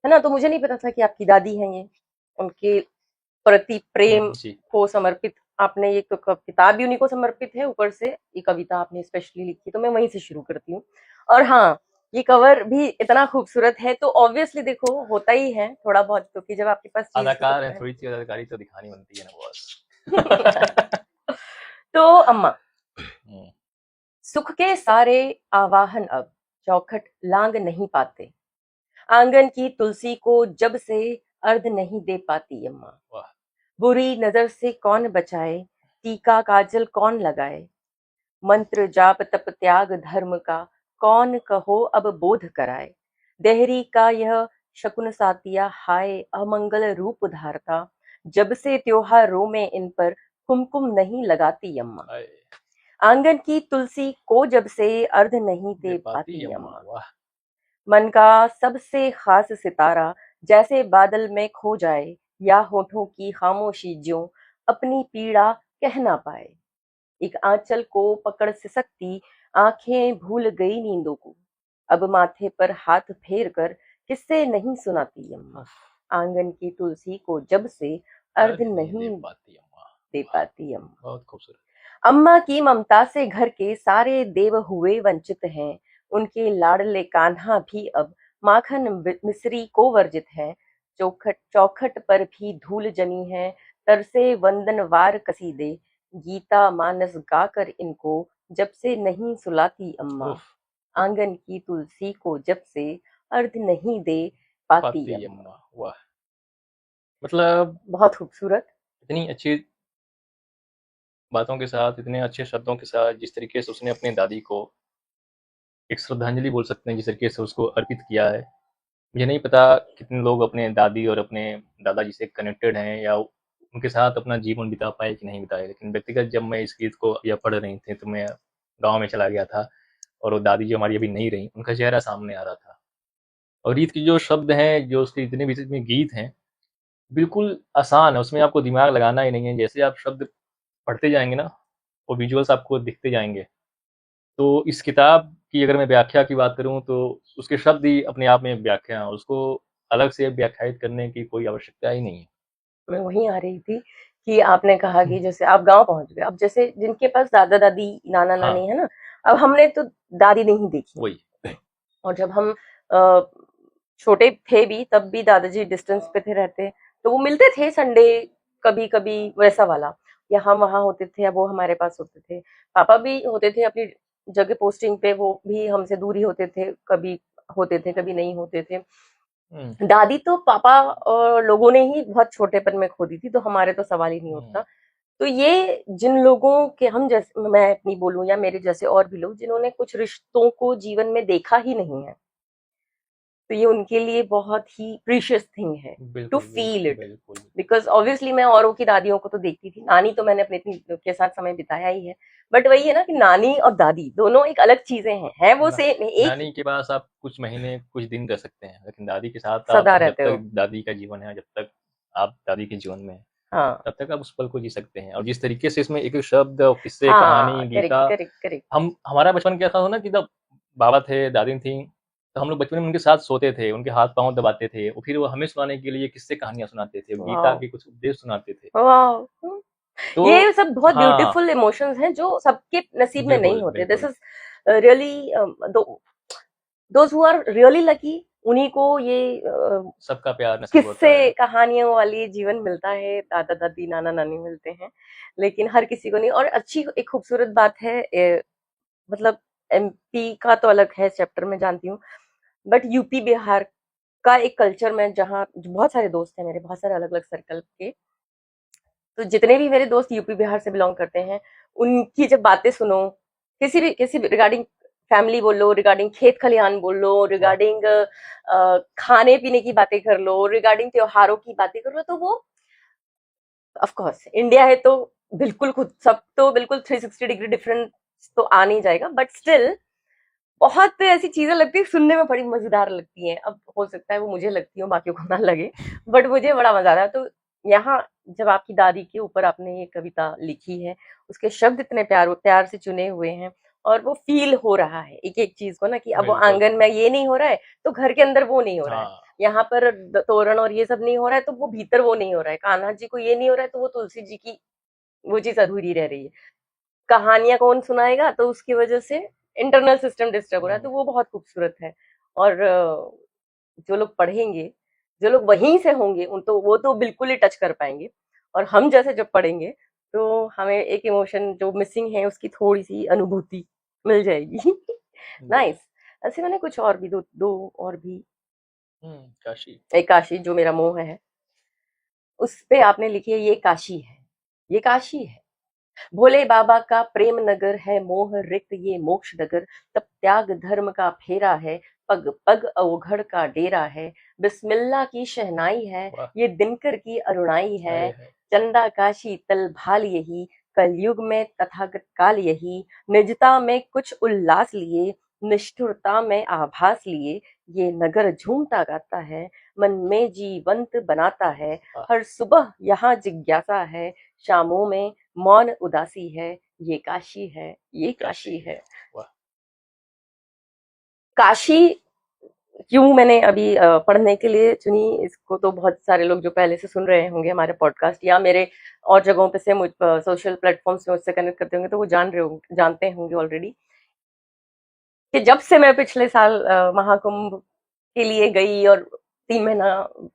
ना, तो मुझे नहीं पता था कि आपकी दादी हैं ये, उनके प्रति प्रेम को समर्पित आपने, ये तो किताब भी उन्हीं को समर्पित है, ऊपर से ये कविता आपने स्पेशली लिखी, तो मैं वहीं से शुरू करती हूँ। और हाँ, ये कवर भी इतना खूबसूरत है, तो ऑब्वियसली देखो होता ही है थोड़ा बहुत, क्योंकि जब आपके पास अदाकार है, थोड़ी सी अदाकारी तो दिखानी बनती है ना बॉस। तो अम्मा, सुख के सारे आवाहन अब चौखट लांग नहीं पाते, आंगन की तुलसी को जब से अर्ध नहीं दे पाती अम्मा, बुरी नजर से कौन बचाए, टीका काजल कौन लगाए, मंत्र जाप तप त्याग धर्म का कौन कहो अब बोध कराए, देहरी का यह शकुन सातिया हाय अमंगल रूप धारता, जब से त्योहारों में इन पर कुमकुम नहीं लगाती अम्मा। आंगन की तुलसी को जब से अर्ध नहीं दे दे पाती पाती अम्मा, अम्मा। वाह! मन का सबसे खास सितारा जैसे बादल में खो जाए, या होठों की खामोशी ज्यों अपनी पीड़ा कह ना पाए। एक आंचल को पकड़ सिसकती आंखें भूल गई नींदों को, अब माथे पर हाथ फेर कर किससे नहीं सुनाती अम्मा। उफ़, आंगन की तुलसी को जब से अर्ध अर्घ नहीं दे नहीं पाती अम्मा, दे वाह! पाती अम्मा। बहुत खूबसूरत। अम्मा की ममता से घर के सारे देव हुए वंचित हैं, उनके लाडले कान्हा भी अब माखन मिश्री को वर्जित है। चौखट चौखट पर भी धूल जमी है, तरसे वंदनवार कसीदे, गीता मानस गाकर इनको जब से नहीं सुलाती अम्मा। उफ़, आंगन की तुलसी को जब से अर्ध नहीं दे पाती पाती अम्मा। अम्मा, वाह! मतलब बहुत खूबसूरत। इतनी अच्छी बातों के साथ, इतने अच्छे शब्दों के साथ, जिस तरीके से उसने अपनी दादी को एक श्रद्धांजलि बोल सकते हैं, जिस तरीके से उसको अर्पित किया है। मुझे नहीं पता कितने लोग अपने दादी और अपने दादाजी से कनेक्टेड हैं या उनके साथ अपना जीवन बिता पाए कि नहीं बिताए, लेकिन व्यक्तिगत जब मैं इस गीत को या पढ़ रही थी तो मैं गाँव में चला गया था और वो दादी जो हमारी अभी नहीं रहीं, उनका चेहरा सामने आ रहा था। और गीत के जो शब्द हैं, जो उसके जितने भी जितने गीत हैं, बिल्कुल आसान है, उसमें आपको दिमाग लगाना ही नहीं है। जैसे आप शब्द पढ़ते जाएँगे ना, वो विजुअल्स आपको दिखते जाएँगे। तो इस किताब की अगर मैं व्याख्या की बात करूँ तो उसके शब्द ही अपने आप में व्याख्या हैं, उसको अलग से व्याख्यायित करने की कोई आवश्यकता ही नहीं है। मैं वहीं आ रही थी कि आपने कहा हुँ। कि जैसे आप गाँव पहुँच गए। अब जैसे जिनके पास दादा-दादी, हाँ, नाना-नानी है ना, अब हमने तो दादी नहीं देखी हैं। वही। और जब हम अ, छोटे थे भी तब भी दादाजी डिस्टेंस पे थे रहते, तो वो मिलते थे संडे कभी-कभी वैसा वाला, या हम वहाँ होते थे या वो हमारे पास होते थे। पापा भी होते थे अपनी जगह पोस्टिंग पे, वो भी हमसे दूर ही होते थे, कभी नहीं होते थे। हुँ, दादी तो पापा लोगों ने ही बहुत छोटेपन में खो दी थी, तो हमारे तो सवाल ही नहीं हुँ, उठता। तो ये जिन लोगों के हम जैसे, मैं अपनी बोलूँ या मेरे जैसे और भी लोग जिन्होंने कुछ रिश्तों को जीवन में देखा ही नहीं है, तो ये उनके लिए बहुत ही प्रीशियस थिंग है टू बिल्कुल, फील बिल्कुल, इट। बिल्कुल। बिकॉज ऑब्वियसली मैं औरों की दादियों को तो देखती थी, नानी तो मैंने अपने इतनी के साथ समय बिताया ही है, बट वही है ना कि नानी और दादी दोनों एक अलग चीजें हैं, है वो ना सेम एक ही, नानी के पास आप कुछ महीने, कुछ दिन रह सकते हैं, लेकिन दादी के साथ आप सदा जब रहते तक हो। दादी का जीवन है, जब तक आप दादी के जीवन में हैं, हाँ तब तक आप उस पल को जी सकते हैं। और जिस तरीके से इसमें एक-एक शब्द और किस्से, हाँ, कहानी, करेक्ट गीता करेक्ट करेक्ट। हम हमारा बचपन क्या था ना कि जब बाबा थे, दादी थीं, तो हम लोग बचपन में उनके साथ सोते थे, उनके हाथ-पाँव दबाते थे और फिर वो हमें सुनाने के लिए किस्से कहानियाँ सुनाते थे, गीता वाह के कुछ उपदेश सुनाते थे। वाह। तो ये सब बहुत हाँ, ब्यूटीफुल इमोशंस हैं जो सबके नसीब में नहीं बिल्कुल, होते। दिस बिल्कुल। Is really those who are really lucky, उन्हीं को ये सबका प्यार नसीब किस्से होता है। कहानियों वाली जीवन मिलता है, दादा दादी नाना नानी मिलते हैं, लेकिन हर किसी को नहीं। और अच्छी एक खूबसूरत बात है, मतलब एमपी का तो अलग है चैप्टर में जानती हूँ, बट यूपी बिहार का एक कल्चर में, जहाँ बहुत सारे दोस्त हैं मेरे, बहुत सारे अलग अलग सर्कल के, तो जितने भी मेरे दोस्त यूपी बिहार से बिलोंग करते हैं, उनकी जब बातें सुनो, किसी भी रिगार्डिंग फैमिली बोल लो, रिगार्डिंग खेत खलिहान बोल लो, वाह! रिगार्डिंग खाने पीने की बातें कर लो, रिगार्डिंग त्योहारों की बातें कर लो, तो वो ऑफ कोर्स इंडिया है तो बिल्कुल खुद सब तो बिल्कुल 360 डिग्री डिफरेंस तो आ नहीं जाएगा, बट स्टिल बहुत ऐसी चीजें लगती है सुनने में, बड़ी मजेदार लगती हैं। अब हो सकता है वो मुझे लगती हो, बाकियों को ना लगे, बट मुझे बड़ा मजा आता है। तो यहाँ जब आपकी दादी के ऊपर आपने ये कविता लिखी है, उसके शब्द इतने प्यार प्यार से चुने हुए हैं, और वो फील हो रहा है एक एक चीज को ना, कि अब वो बिल्कुल। आंगन में ये नहीं हो रहा है तो घर के अंदर वो नहीं हो रहा है, हाँ, यहाँ पर तोरण और ये सब नहीं हो रहा है तो वो भीतर वो नहीं हो रहा है, कान्हा जी को ये नहीं हो रहा है तो वो तुलसी जी की वो चीज अधूरी रह रही है। कहानियां कौन सुनाएगा, तो उसकी वजह से इंटरनल सिस्टम डिस्टर्ब हो रहा है, हुँ, तो वो बहुत खूबसूरत है। और जो लोग पढ़ेंगे, जो लोग वहीं से होंगे, उन तो वो तो बिल्कुल ही टच कर पाएंगे, और हम जैसे जब पढ़ेंगे तो हमें एक इमोशन जो मिसिंग है उसकी थोड़ी सी अनुभूति मिल जाएगी। बिल्कुल। नाइस। ऐसे मैंने कुछ और भी दो दो और भी, काशी। एक काशी जो मेरा मोह है, उस पे आपने लिखी है, ये काशी है, ये काशी है, भोले बाबा का प्रेम नगर है, मोह रिक्त ये मोक्ष नगर, तब त्याग धर्म का फेरा है, पग पग अवघड़ का डेरा है, बिस्मिल्लाह की शहनाई है, वाह! ये दिनकर की अरुणाई है, हाय, हाय! चंदा का शीतल भाल यही, कलयुग में तथागत काल यही, निजता में कुछ उल्लास लिए, निष्ठुरता में आभास लिए, ये नगर झूमता गाता है, मन में जीवंत बनाता है। हर सुबह यहाँ जिज्ञासा है, शामों में मौन उदासी है, ये काशी है, ये काशी है। वाह। काशी क्यों मैंने अभी पढ़ने के लिए चुनी, इसको तो बहुत सारे लोग जो पहले से सुन रहे होंगे हमारे पॉडकास्ट या मेरे और जगहों पे से मुझ सोशल प्लेटफॉर्म्स में मुझसे कनेक्ट करते होंगे, तो वो जानते होंगे ऑलरेडी कि जब से मैं पिछले साल महाकुंभ के लिए गई और 3 महीना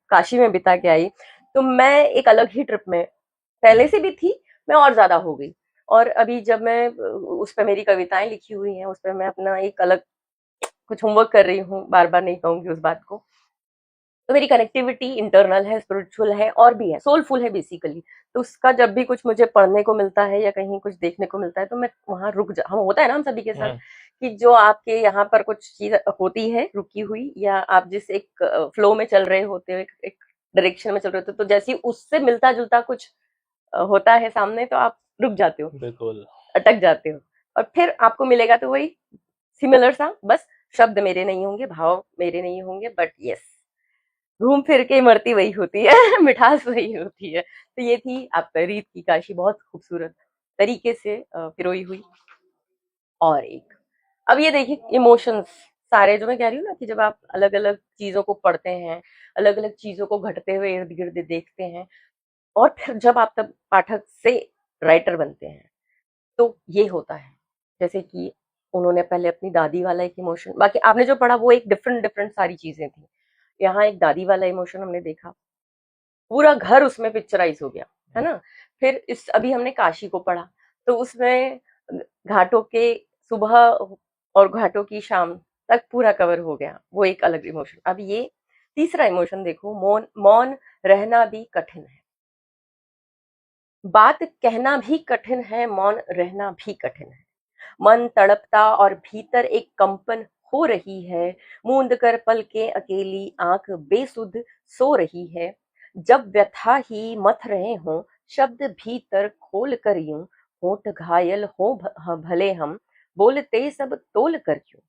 काशी में बिता के आई, तो मैं एक अलग ही ट्रिप में पहले से भी थी, मैं और ज्यादा हो गई। और अभी जब मैं उस पर मेरी कविताएं लिखी हुई हैं, उस पर मैं अपना एक अलग कुछ होमवर्क कर रही हूँ, बार बार नहीं कहूंगी उस बात को। तो मेरी कनेक्टिविटी इंटरनल है, स्पिरिचुअल है और भी है, सोलफुल है बेसिकली। तो उसका जब भी कुछ मुझे पढ़ने को मिलता है या कहीं कुछ देखने को मिलता है, तो मैं वहां रुक जा, हम होता है ना हम सभी के साथ कि जो आपके यहाँ पर कुछ चीज होती है रुकी हुई, या आप जिस एक फ्लो में चल रहे होते हो, एक डायरेक्शन में चल रहे होते हो, तो जैसे ही उससे मिलता जुलता कुछ होता है सामने, तो आप रुक जाते हो, बिल्कुल अटक जाते हो। और फिर आपको मिलेगा तो वही सिमिलर सा, बस शब्द मेरे नहीं होंगे, भाव मेरे नहीं होंगे, बट यस, घूम फिर के इमरती वही होती है मिठास वही होती है। तो ये थी आपका रीत की काशी, बहुत खूबसूरत तरीके से पिरोई हुई। और एक, अब ये देखिए इमोशंस सारे, जो मैं कह रही हूँ ना कि जब आप अलग अलग चीजों को पढ़ते हैं, अलग अलग चीजों को घटते हुए इर्द गिर्द देखते हैं, और फिर जब आप तब पाठक से राइटर बनते हैं, तो ये होता है। जैसे कि उन्होंने पहले अपनी दादी वाला एक इमोशन, बाकी आपने जो पढ़ा वो एक डिफरेंट डिफरेंट सारी चीजें थी, यहाँ एक दादी वाला इमोशन हमने देखा, पूरा घर उसमें पिक्चराइज हो गया, है ना। फिर इस अभी हमने काशी को पढ़ा, तो उसमें घाटों के सुबह और घाटों की शाम तक पूरा कवर हो गया, वो एक अलग इमोशन। अब ये तीसरा इमोशन देखो, मौन मौन रहना भी कठिन है, बात कहना भी कठिन है, मौन रहना भी कठिन है। मन तड़पता और भीतर एक कंपन हो रही है, मूंद कर पल के अकेली आंख बेसुध सो रही है। जब व्यथा ही मथ रहे हों शब्द भीतर खोल कर यूं, होठ घायल हो भले हम बोलते सब तोल कर क्यों।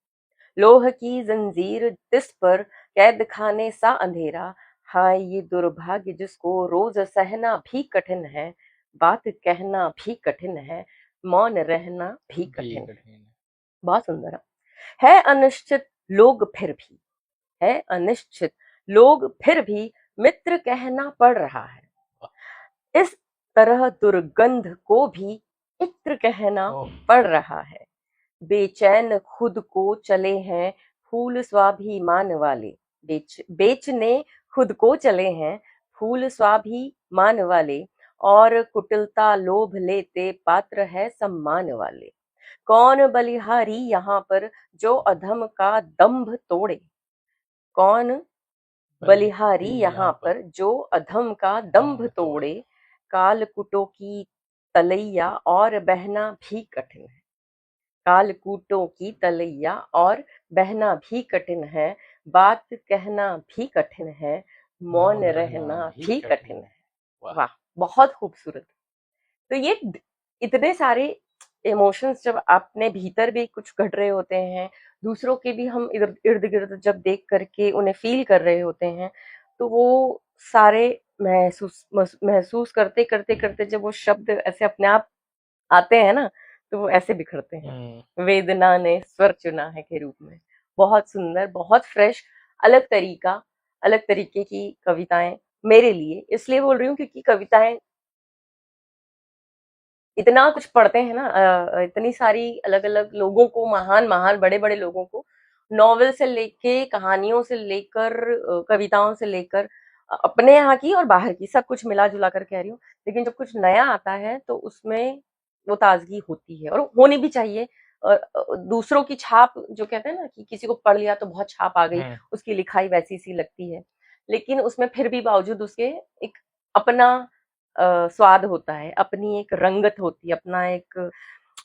लोह की जंजीर तिस पर कैद खाने सा अंधेरा, हाय ये दुर्भाग्य जिसको रोज सहना भी कठिन है, बात कहना भी कठिन है, मौन रहना भी कठिन है। बहुत सुंदर है अनिश्चित लोग फिर भी, है अनिश्चित लोग फिर भी मित्र कहना पड़ रहा है, इस तरह दुर्गंध को भी इत्र कहना पड़ रहा है। बेचैन खुद को चले हैं फूल स्वाभिमान वाले, बेचने खुद को चले हैं फूल स्वाभिमान वाले, और कुटिलता लोभ लेते पात्र है सम्मान वाले। कौन बलिहारी यहाँ पर जो अधम का दंभ तोड़े, कौन बलिहारी यहाँ पर जो अधम का दंभ तोड़े, कालकुटों की तलैया और बहना भी कठिन है, कालकूटों की तलैया और बहना भी कठिन है, बात कहना भी कठिन है, मौन रहना भी कठिन है। वाह, बहुत खूबसूरत। तो ये इतने सारे इमोशंस जब आपने भीतर भी कुछ घट रहे होते हैं, दूसरों के भी हम इधर इर्द गिर्द जब देख करके उन्हें फील कर रहे होते हैं, तो वो सारे महसूस करते करते करते जब वो शब्द ऐसे अपने आप आते हैं ना, तो वो ऐसे बिखरते हैं, वेदना ने स्वर चुना है के रूप में। बहुत सुंदर, बहुत फ्रेश, अलग तरीका, अलग तरीके की कविताएं मेरे लिए इसलिए बोल रही हूँ क्योंकि कविताएं इतना कुछ पढ़ते हैं ना, इतनी सारी अलग अलग लोगों को, महान महान बड़े बड़े लोगों को, नॉवेल से लेके कहानियों से लेकर कविताओं से लेकर अपने यहाँ की और बाहर की सब कुछ मिला जुला कर कह रही हूँ। लेकिन जब कुछ नया आता है तो उसमें वो ताजगी होती है और होनी भी चाहिए। और दूसरों की छाप, जो कहते हैं ना कि किसी को पढ़ लिया तो बहुत छाप आ गई, उसकी लिखाई वैसी सी लगती है, लेकिन उसमें फिर भी बावजूद उसके एक अपना स्वाद होता है, अपनी एक रंगत होती है, अपना एक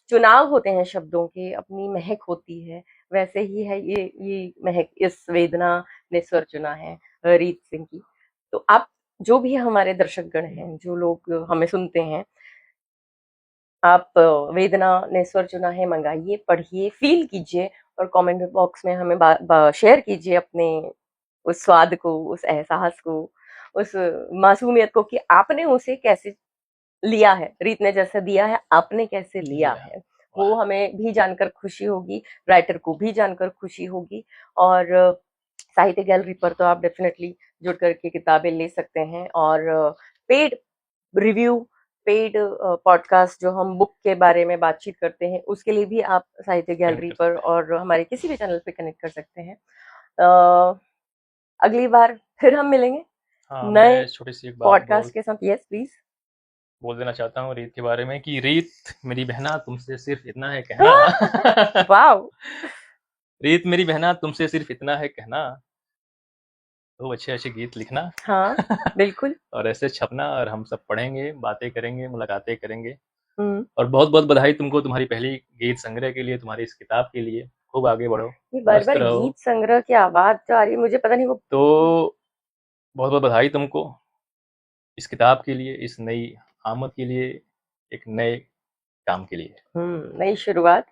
चुनाव होते हैं शब्दों के, अपनी महक होती है। वैसे ही है ये महक इस वेदना ने स्वर चुना है रीत सिंह की। तो आप जो भी हमारे दर्शकगण हैं, जो लोग हमें सुनते हैं, आप वेदना ने स्वर चुना है मंगाइए, पढ़िए, फील कीजिए और कमेंट बॉक्स में हमें शेयर कीजिए अपने उस स्वाद को, उस एहसास को, उस मासूमियत को कि आपने उसे कैसे लिया है, रीत ने जैसा दिया है आपने कैसे लिया लिया। है। वाह! वो हमें भी जानकर खुशी होगी, राइटर को भी जानकर खुशी होगी और साहित्य गैलरी पर तो आप डेफिनेटली जुड़ करके किताबें ले सकते हैं और पेड रिव्यू, पेड पॉडकास्ट जो हम बुक के बारे में बातचीत करते हैं उसके लिए भी आप साहित्य कनेक्ट गैलरी कर पर सकते हैं। और हमारे किसी भी चैनल पे कनेक्ट कर सकते हैं। अ, अगली बार फिर हम मिलेंगे हाँ, नए मैं छोटी-सी एक बात पॉडकास्ट के साथ। Yes please. बोल देना चाहता हूँ रीत के बारे में कि रीत मेरी बहना तुमसे सिर्फ इतना है कहना। वाओ। रीत मेरी बहना तुमसे सिर्फ इतना है कहना, तो अच्छे-अच्छे गीत लिखना। हाँ, बिल्कुल। और ऐसे छपना और हम सब पढ़ेंगे, बातें करेंगे, मुलाकातें करेंगे। हम्म। और बहुत-बहुत बधाई तुमको तुम्हारी पहली गीत संग्रह के लिए, तुम्हारी इस किताब के लिए। खूब आगे बढ़ो, ये बार मस्त बार रहो। गीत संग्रह की आवाज जो आ रही है मुझे पता नहीं वो। तो बहुत-बहुत बधाई तुमको इस किताब के लिए, इस नई आमद के लिए, एक नए काम के लिए। नई शुरुआत,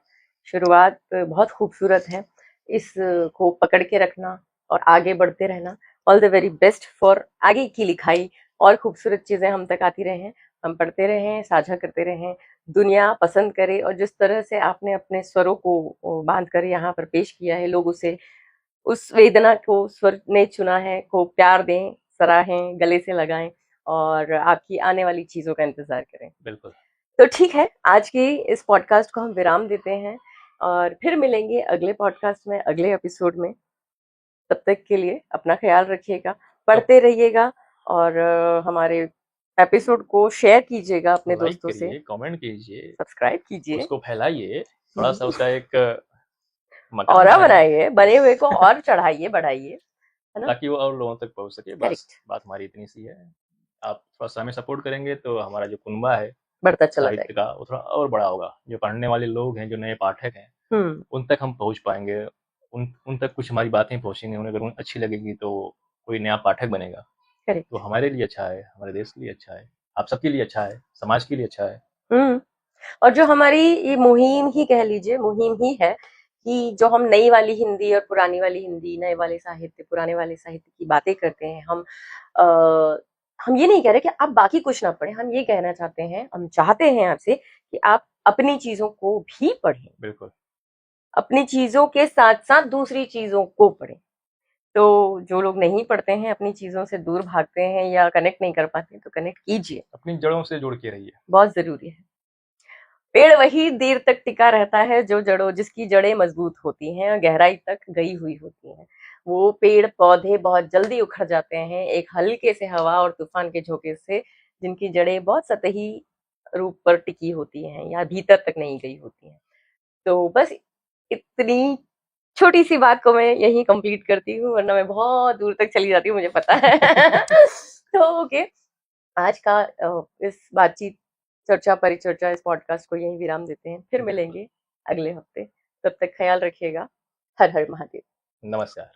शुरुआत बहुत खूबसूरत है। इस को पकड़ के रखना और आगे बढ़ते रहना। All the very best for आगे की लिखाई। और खूबसूरत चीजें हम तक आती रहें, हम पढ़ते रहें, साझा करते रहें, दुनिया पसंद करे और जिस तरह से आपने अपने स्वरों को बांध कर यहाँ पर पेश किया है, लोग उसे, उस वेदना को स्वर ने चुना है को प्यार दें, सराहें, गले से लगाएं और आपकी आने वाली चीजों का इंतजार करें। बिल्कुल। तो ठीक है, आज की इस पॉडकास्ट को हम विराम देते हैं और फिर मिलेंगे अगले पॉडकास्ट में, अगले एपिसोड में। तब तक के लिए अपना ख्याल रखिएगा, तो पढ़ते रहिएगा और हमारे एपिसोड को शेयर कीजिएगा अपने लाइक दोस्तों से, करिए, कमेंट कीजिए, सब्सक्राइब कीजिए, उसको फैलाइए, थोड़ा-सा उसका एक मकान ऑरा बनाइए। बनाइए, बने हुए को और चढ़ाइए, बढ़ाइए, है ना? ताकि वो और लोगों तक पहुँच सके। बस करेक्ट। बात हमारी इतनी सी है। आप थोड़ा-सा हमें सपोर्ट करेंगे तो हमारा जो कुनबा है बढ़ता चला साहित्य जाएगा। का, वो थोड़ा और बड़ा होगा। जो पढ़ने वाले लोग हैं, जो नए पाठक हैं, हम्म। उन तक हम पहुँच पाएँगे। उन तक कुछ हमारी बातें पहुँचेंगी, उन्हें अगर अच्छी लगेगी तो कोई नया पाठक बनेगा। तो करेक्ट। हमारे लिए अच्छा है, हमारे देश के लिए अच्छा है, आप सबके लिए अच्छा है, समाज के लिए अच्छा है। हम्म। और जो हमारी ये मुहिम ही कह लीजिए, मुहिम ही है कि जो हम नई वाली हिंदी और पुरानी वाली हिंदी, नए वाले साहित्य, पुराने वाले साहित्य की बातें करते हैं, आ, हम ये नहीं कह रहे कि आप बाकी कुछ ना पढ़ें, हम ये कहना चाहते हैं, हम चाहते हैं आपसे कि आप अपनी चीजों को भी पढ़ें, बिल्कुल। अपनी चीजों के साथ साथ दूसरी चीजों को पढ़ें। तो जो लोग नहीं पढ़ते हैं, अपनी चीजों से दूर भागते हैं या कनेक्ट नहीं कर पाते, तो कनेक्ट कीजिए, अपनी जड़ों से जुड़ के रहिए। बहुत जरूरी है। पेड़ वही देर तक टिका रहता है जो जड़ों जिसकी जड़ें मजबूत होती हैं और गहराई तक गई हुई होती हैं। वो पेड़ पौधे बहुत जल्दी उखड़ जाते हैं एक हल्के से हवा और तूफान के झोंके से, जिनकी जड़ें बहुत सतही रूप पर टिकी होती हैं या भीतर तक नहीं गई होती हैं। तो बस इतनी छोटी सी बात को मैं यही कंप्लीट करती हूँ, वरना मैं बहुत दूर तक चली जाती हूँ, मुझे पता है। तो ओके, आज का इस बातचीत, चर्चा परिचर्चा, इस पॉडकास्ट को यहीं विराम देते हैं। फिर बिल्कुल। मिलेंगे अगले हफ्ते। तब तक ख्याल रखिएगा। हर हर महादेव। नमस्कार।